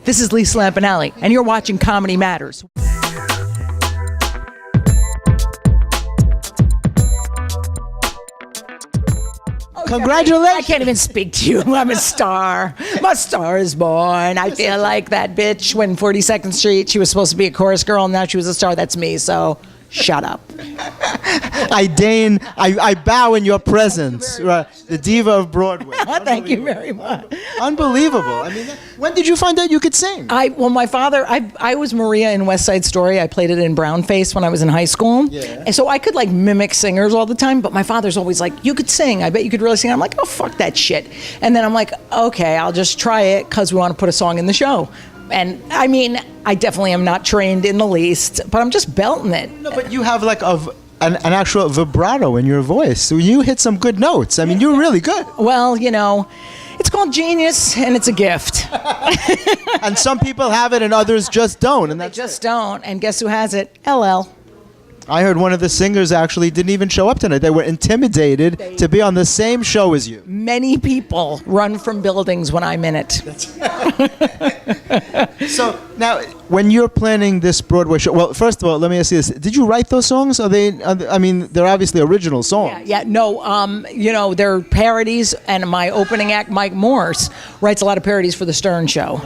This is Lisa Lampanelli, and you're watching Comedy Matters. Congratulations. I can't even speak to you. I'm a star. My star is born. I feel like that bitch when 42nd Street, she was supposed to be a chorus girl, and now she was a star. That's me, so shut up. I bow in your presence. Right. The diva of Broadway. Thank you very much. Unbelievable. I mean, when did you find out you could sing? Well, my father, I was Maria in West Side Story. I played it in Brownface when I was in high school. Yeah. And so I could like mimic singers all the time, but my father's always like, you could sing. I bet you could really sing. I'm like, oh, fuck that shit. And then I'm like, okay, I'll just try it because we want to put a song in the show. And I mean, I definitely am not trained in the least, but I'm just belting it. No, but you have like an actual vibrato in your voice. So you hit some good notes. I mean, you're really good. Well, you know, it's called genius and it's a gift. And some people have it and others just don't. And They just don't. And guess who has it? LL. I heard one of the singers actually didn't even show up tonight. They were intimidated to be on the same show as you. Many people run from buildings when I'm in it. So now, when you're planning this Broadway show, well, first of all, let me ask you this: did you write those songs? I mean, they're obviously original songs. Yeah, no, you know, they're parodies, and my opening act, Mike Morse, writes a lot of parodies for the Stern Show,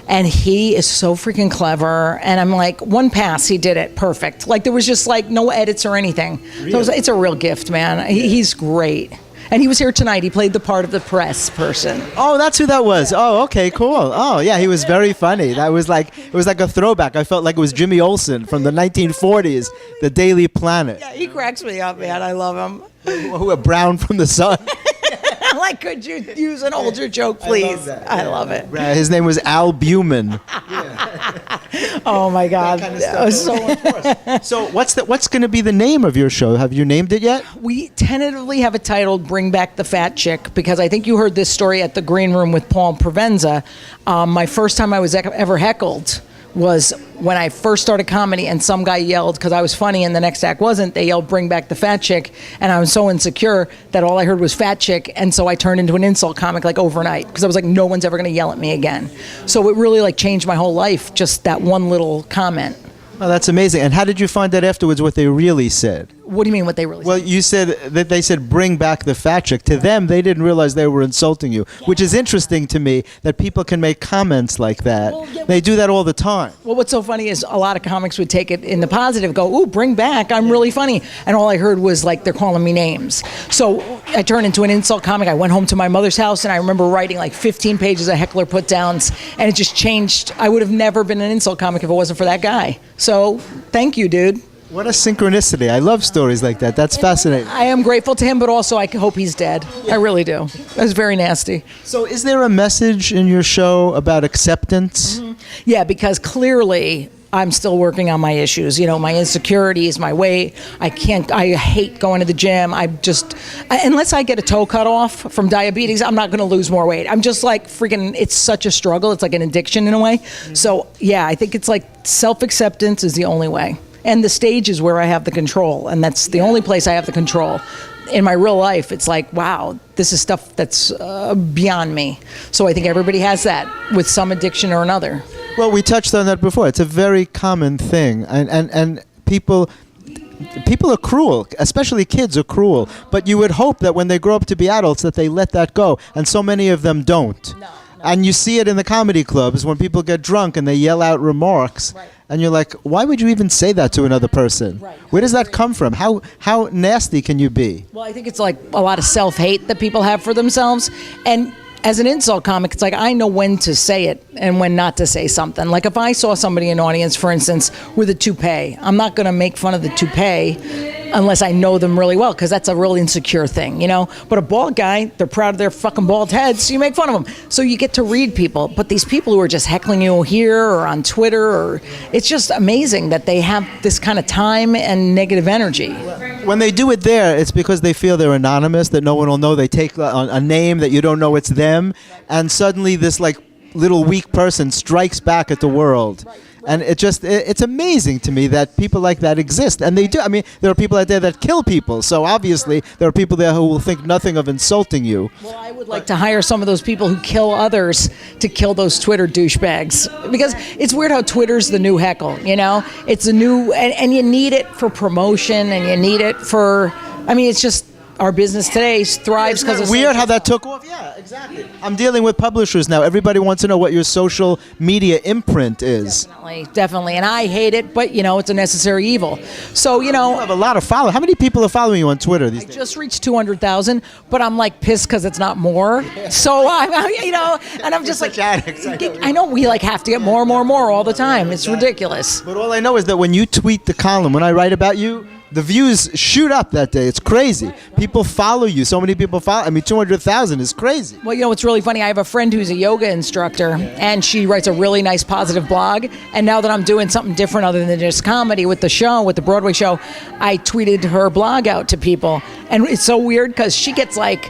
and he is so freaking clever. And I'm like, one pass, he did it perfect. Like there was just like no edits or anything. Really? So it's a real gift, man. He's great. And he was here tonight. He played the part of the press person. Oh, that's who that was. Oh, okay, cool. Oh, yeah, he was very funny. That was like, it was like a throwback. I felt like it was Jimmy Olsen from the 1940s, the Daily Planet. Yeah, he cracks me up, man. I love him. Who were brown from the sun. Like, could you use an older joke, please? I love it. His name was Al Buman. Oh my God, That kind of that was so what's going to be the name of your show? Have you named it yet? We tentatively have it titled "Bring Back the Fat Chick" because I think you heard this story at the Green Room with Paul Provenza. My first time I was ever heckled was when I first started comedy, and some guy yelled because I was funny and the next act wasn't. They yelled "Bring back the fat chick," and I was so insecure that all I heard was "fat chick," and so I turned into an insult comic like overnight because I was like, no one's ever going to yell at me again. So it really like changed my whole life, just that one little comment. Oh, that's amazing. And how did you find out afterwards what they really said? What do you mean what they really Well, said? you said that they said bring back the fat chick. To them, they didn't realize they were insulting you, which is interesting to me that people can make comments like that. Well, yeah, they do that all the time. Well, what's so funny is a lot of comics would take it in the positive, go, ooh, bring back, I'm really funny. And all I heard was like, they're calling me names. So I turned into an insult comic. I went home to my mother's house and I remember writing like 15 pages of heckler put downs, and it just changed. I would have never been an insult comic if it wasn't for that guy. So thank you, dude. What a synchronicity. I love stories like that. That's fascinating. I am grateful to him, but also I hope he's dead. I really do. That was very nasty. So is there a message in your show about acceptance? Yeah, because clearly I'm still working on my issues, you know, my insecurities, my weight. I hate going to the gym. Unless I get a toe cut off from diabetes, I'm not going to lose more weight. I'm just like freaking, it's such a struggle. It's like an addiction in a way. So yeah, I think it's like self-acceptance is the only way. And the stage is where I have the control, and that's the only place I have the control. In my real life, it's like, wow, this is stuff that's beyond me. So I think everybody has that with some addiction or another. Well, we touched on that before. It's a very common thing, and people are cruel, especially kids are cruel. But you would hope that when they grow up to be adults that they let that go, and so many of them don't. No. And you see it in the comedy clubs when people get drunk and they yell out remarks. Right. And you're like, why would you even say that to another person? Right. Where does that come from? How nasty can you be? Well, I think it's like a lot of self-hate that people have for themselves. And as an insult comic, it's like I know when to say it and when not to say something. Like if I saw somebody in an audience, for instance, with a toupee, I'm not going to make fun of the toupee unless I know them really well, because that's a real insecure thing, you know? But a bald guy, they're proud of their fucking bald heads, so you make fun of them. So you get to read people. But these people who are just heckling you here or on Twitter, it's just amazing that they have this kind of time and negative energy. When they do it there, it's because they feel they're anonymous, that no one will know. They take a name that you don't know it's them, and suddenly this like little weak person strikes back at the world. And it's amazing to me that people like that exist, and they do. I mean, there are people out there that kill people, so obviously there are people there who will think nothing of insulting you. Well, I would like to hire some of those people who kill others to kill those Twitter douchebags, because it's weird how Twitter's the new heckle, you know? It's a new, and you need it for promotion, and you need it for, I mean, it's just, our business today thrives because of weird how that took off. Yeah, exactly. I'm dealing with publishers now. Everybody wants to know what your social media imprint is. Definitely. And I hate it, but, you know, it's a necessary evil. So, you know. You have a lot of followers. How many people are following you on Twitter these days? I just reached 200,000, but I'm like pissed because it's not more. So, you know, and I'm just like, I know we like have to get more all the time. It's ridiculous. But all I know is that when you tweet the column, when I write about you, the views shoot up that day. It's crazy. People follow you. So many people follow. I mean, 200,000 is crazy. Well, you know, it's really funny. I have a friend who's a yoga instructor, and she writes a really nice, positive blog. And now that I'm doing something different other than just comedy with the show, with the Broadway show, I tweeted her blog out to people. And it's so weird because she gets like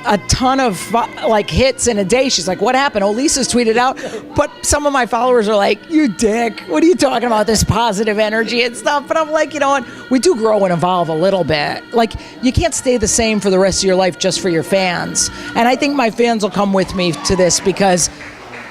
a ton of like hits in a day. She's like, what happened? Oh, Lisa's tweeted out. But some of my followers are like, you dick, what are you talking about, this positive energy and stuff? But I'm like, you know what, we do grow and evolve a little bit. Like, you can't stay the same for the rest of your life just for your fans. And I think my fans will come with me to this because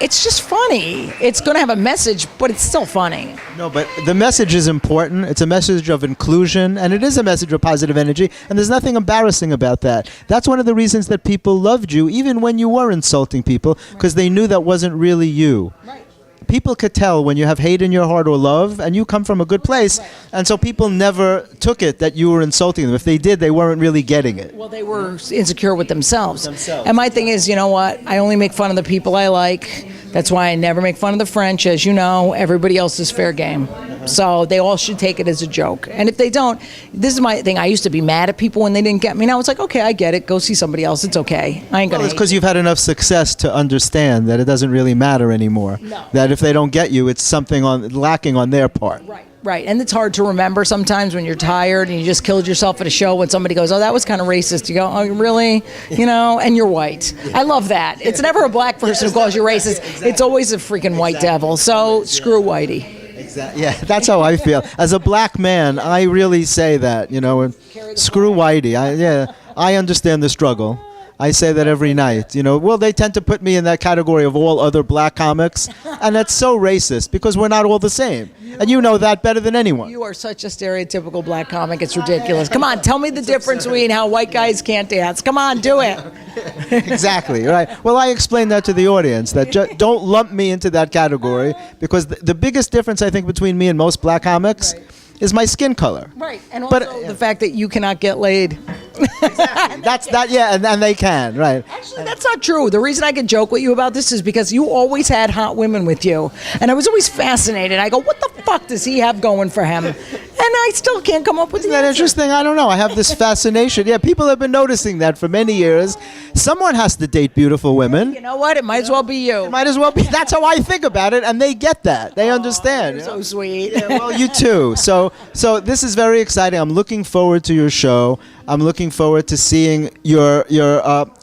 it's just funny. It's going to have a message, but it's still funny. No, but the message is important. It's a message of inclusion, and it is a message of positive energy, and there's nothing embarrassing about that. That's one of the reasons that people loved you, even when you were insulting people, because they knew that wasn't really you. Right. People could tell when you have hate in your heart or love, and you come from a good place, and so people never took it that you were insulting them. If they did, they weren't really getting it. Well, they were insecure with themselves. And my thing is, you know what? I only make fun of the people I like. That's why I never make fun of the French. As you know, everybody else is fair game. So they all should take it as a joke. And if they don't, this is my thing. I used to be mad at people when they didn't get me. Now it's like, okay, I get it. Go see somebody else. It's okay. I ain't gonna. Well, it's because you've had enough success to understand that it doesn't really matter anymore. No. That if they don't get you, it's something lacking on their part. Right. And it's hard to remember sometimes when you're tired and you just killed yourself at a show when somebody goes, oh, that was kind of racist. You go, oh, really? You know, and you're white. I love that. It's never a black person who calls you racist. Exactly. It's always a freaking white devil. So screw Whitey. Exactly. Yeah, that's how I feel. As a black man, I really say that, you know, screw Whitey. I understand the struggle. I say that every night, you know. Well, they tend to put me in that category of all other black comics, and that's so racist because we're not all the same. And you know that better than anyone. You are such a stereotypical black comic. It's ridiculous. Come on, tell me the difference between how white guys can't dance. Come on, do it. Exactly, right. Well, I explained that to the audience, that don't lump me into that category, because the biggest difference, I think, between me and most black comics is my skin color. Right, and also the fact that you cannot get laid. Exactly. That's that. Yeah, and they can. Right. Actually, that's not true. The reason I could joke with you about this is because you always had hot women with you, and I was always fascinated. I go, what the fuck does he have going for him? And I still can't come up with Isn't that interesting? I don't know. I have this fascination. Yeah, people have been noticing that for many years. Someone has to date beautiful women. You know what? It might as well be you. It might as well be. That's how I think about it, and they get that. They understand. You're so sweet. Yeah, well, you too. So this is very exciting. I'm looking forward to your show. I'm looking forward to seeing your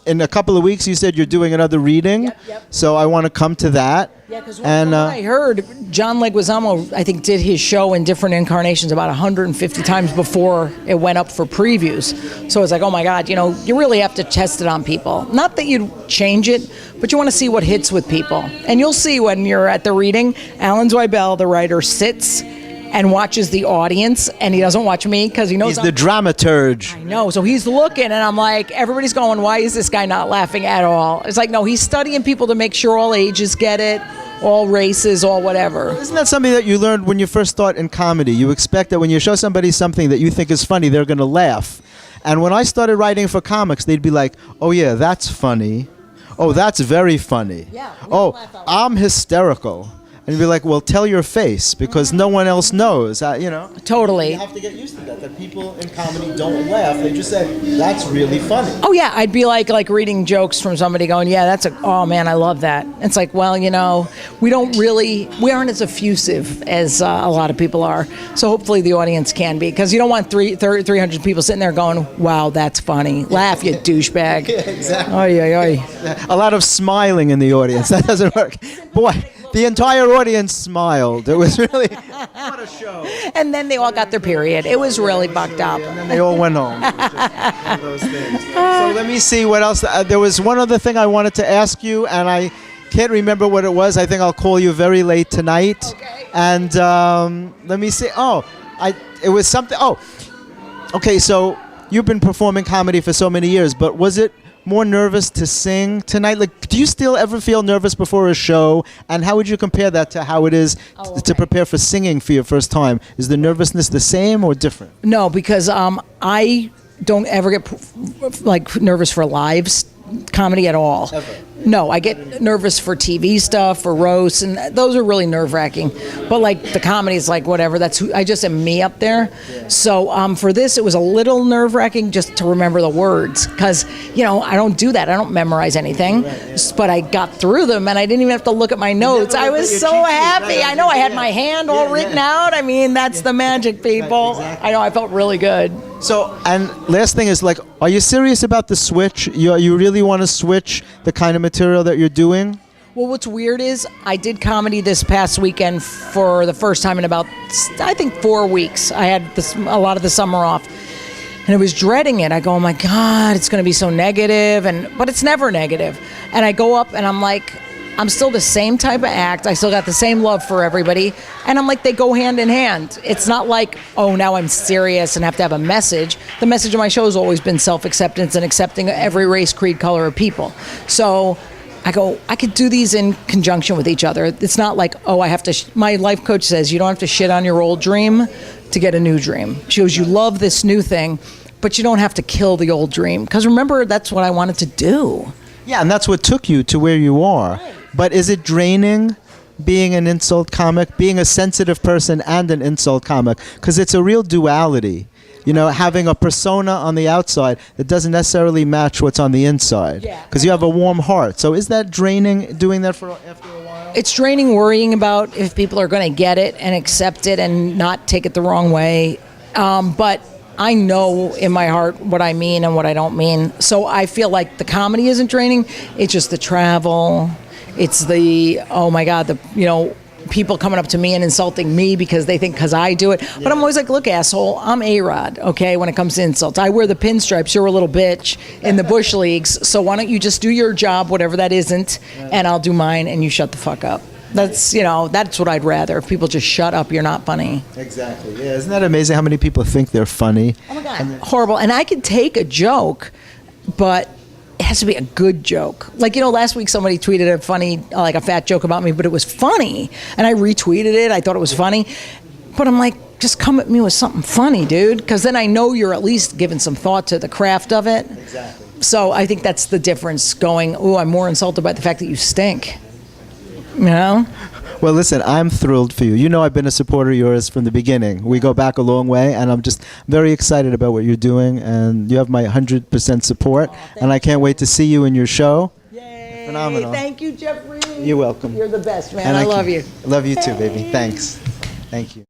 in a couple of weeks. You said you're doing another reading. Yep. So I want to come to that. Yeah, because I heard, John Leguizamo, I think, did his show in different incarnations about 150 times before it went up for previews. So it's like, oh my God, you know, you really have to test it on people. Not that you change it, but you want to see what hits with people. And you'll see when you're at the reading, Alan Zweibel, the writer, sits and watches the audience, and he doesn't watch me because he knows he's the dramaturge. I know, so he's looking, and I'm like, everybody's going, why is this guy not laughing at all? It's like, no, he's studying people to make sure all ages get it, all races, all whatever. Isn't that something that you learned when you first start in comedy? You expect that when you show somebody something that you think is funny, they're going to laugh. And when I started writing for comics, they'd be like, oh yeah, that's funny. Oh, that's very funny. Yeah, oh, I'm hysterical. And you'd be like, well, tell your face, because no one else knows, you know? Totally. You have to get used to that people in comedy don't laugh. They just say, that's really funny. Oh, yeah. I'd be like reading jokes from somebody going, yeah, oh, man, I love that. It's like, well, you know, we aren't as effusive as a lot of people are. So hopefully the audience can be, because you don't want 300 people sitting there going, wow, that's funny. Laugh, you douchebag. Yeah, exactly. Oy, oy, oy. A lot of smiling in the audience. That doesn't work. Boy. The entire audience smiled. It was really what a show. And then they all got their period. It was really bucked up. And then they all went home. It was just one of those things. So let me see what else. There was one other thing I wanted to ask you, and I can't remember what it was. I think I'll call you very late tonight. Okay. And let me see. It was something. Okay. So you've been performing comedy for so many years, but was it more nervous to sing tonight? Like, do you still ever feel nervous before a show? And how would you compare that to how it is to prepare for singing for your first time? Is the nervousness the same or different? No, because I don't ever get like nervous for live comedy at all. Ever? No, I get nervous for TV stuff, for roasts, and those are really nerve-wracking. But like the comedy is like whatever. That's I just am me up there. Yeah. So for this, it was a little nerve-wracking just to remember the words because I don't do that. I don't memorize anything. Right, yeah. But I got through them, and I didn't even have to look at my notes. I was so happy. I know I had my hand all written out. I mean, that's the magic, people. Right, exactly. I know. I felt really good. So, and last thing is, like, are you serious about the switch? You really want to switch the kind of material that you're doing? Well, what's weird is I did comedy this past weekend for the first time in about, I think, 4 weeks. I had a lot of the summer off, and I was dreading it. I go, oh my God, it's going to be so negative, but it's never negative. And I go up, and I'm like, I'm still the same type of act. I still got the same love for everybody. And I'm like, they go hand in hand. It's not like, oh, now I'm serious and have to have a message. The message of my show has always been self-acceptance and accepting every race, creed, color of people. So I go, I could do these in conjunction with each other. It's not like, oh, I have to, my life coach says, you don't have to shit on your old dream to get a new dream. She goes, you love this new thing, but you don't have to kill the old dream. Because remember, that's what I wanted to do. Yeah, and that's what took you to where you are. Right. But is it draining being an insult comic, being a sensitive person and an insult comic? Because it's a real duality. Having a persona on the outside that doesn't necessarily match what's on the inside. Because you have a warm heart. So is that draining, doing that after a while? It's draining worrying about if people are going to get it and accept it and not take it the wrong way. But I know in my heart what I mean and what I don't mean. So I feel like the comedy isn't draining. It's just the travel. It's the, oh my God, people coming up to me and insulting me because they think because I do it. Yeah. But I'm always like, look, asshole, I'm A-Rod, okay, when it comes to insults. I wear the pinstripes. You're a little bitch in the Bush Leagues. So why don't you just do your job, whatever that isn't, and I'll do mine, and you shut the fuck up. That's, that's what I'd rather. If people just shut up, you're not funny. Exactly. Yeah, isn't that amazing how many people think they're funny? Oh my God, horrible. And I could take a joke, but it has to be a good joke. Like, last week somebody tweeted a funny, like a fat joke about me, but it was funny. And I retweeted it. I thought it was funny. But I'm like, just come at me with something funny, dude. Because then I know you're at least giving some thought to the craft of it. Exactly. So I think that's the difference going, ooh, I'm more insulted by the fact that you stink. Well, listen, I'm thrilled for you. I've been a supporter of yours from the beginning. We go back a long way, and I'm just very excited about what you're doing, and you have my 100% support, and I can't wait to see you in your show. Yay! Phenomenal. Thank you, Jeffrey. You're welcome. You're the best, man. And I love you. I love you too, baby. Thanks. Thank you.